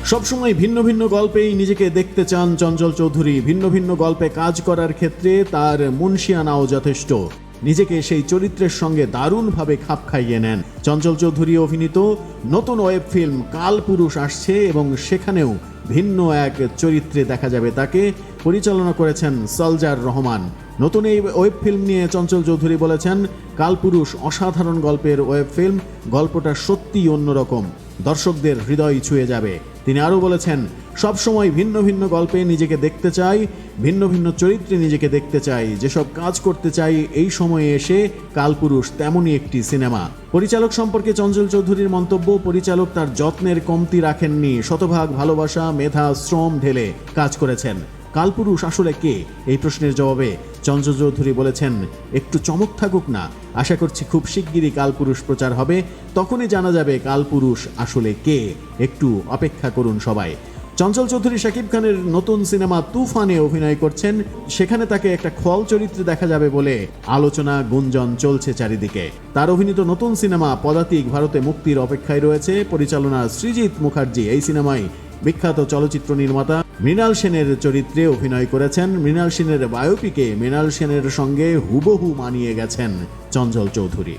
সবসময় ভিন্ন ভিন্ন গল্পেই নিজেকে দেখতে চান চঞ্চল চৌধুরী। ভিন্ন ভিন্ন গল্পে কাজ করার ক্ষেত্রে তার মুনশিয়ানাও যথেষ্ট। নিজেকে সেই চরিত্রের সঙ্গে দারুণভাবে খাপ খাইয়ে নেন। চঞ্চল চৌধুরী অভিনীত নতুন ওয়েব ফিল্ম কালপুরুষ আসছে এবং সেখানেও ভিন্ন এক চরিত্রে দেখা যাবে তাকে। পরিচালনা করেছেন সলজার রহমান। নতুন এই ওয়েব ফিল্ম নিয়ে চঞ্চল চৌধুরী বলেছেন, কালপুরুষ অসাধারণ গল্পের ওয়েব ফিল্ম। গল্পটা সত্যিই অন্যরকম, দর্শকদের হৃদয় ছুঁয়ে যাবে। তিনি আরও বলেছেন, সবসময় ভিন্ন ভিন্ন গল্পে নিজেকে দেখতে চাই, ভিন্ন ভিন্ন চরিত্রে নিজেকে দেখতে চাই, যেসব কাজ করতে চাই এই সময়ে এসে কালপুরুষ তেমনই একটি সিনেমা। পরিচালক সম্পর্কে চঞ্চল চৌধুরীর মন্তব্য, পরিচালক তার যত্নের কমতি রাখেননি, শতভাগ ভালোবাসা, মেধা, শ্রম ঢেলে কাজ করেছেন। কালপুরুষ আসলে কে, এই প্রশ্নের জবাবে চঞ্চল চৌধুরী বলেছেন, একটু চমক থাকুক না, আশা করছি খুব শিগগিরই কালপুরুষ প্রচার হবে, তখনই জানা যাবে কালপুরুষ আসলে কে, একটু অপেক্ষা করুন সবাই। চঞ্চল চৌধুরী শাকিব খানের নতুন সিনেমা তুফানে অভিনয় করছেন। সেখানে তাকে একটা খল চরিত্রে দেখা যাবে বলে আলোচনা গুঞ্জন চলছে চারিদিকে। তার অভিনীত নতুন সিনেমা পদাতিক ভারতে মুক্তির অপেক্ষায় রয়েছে। পরিচালনা সৃজিত মুখার্জি। এই সিনেমায় বিখ্যাত চলচ্চিত্র নির্মাতা মৃণাল সেনের চরিত্রে অভিনয় করেছেন। মৃণাল সেনের বায়োপিকে মৃণাল সেনের সঙ্গে হুবহু মানিয়ে গেছেন চঞ্চল চৌধুরী।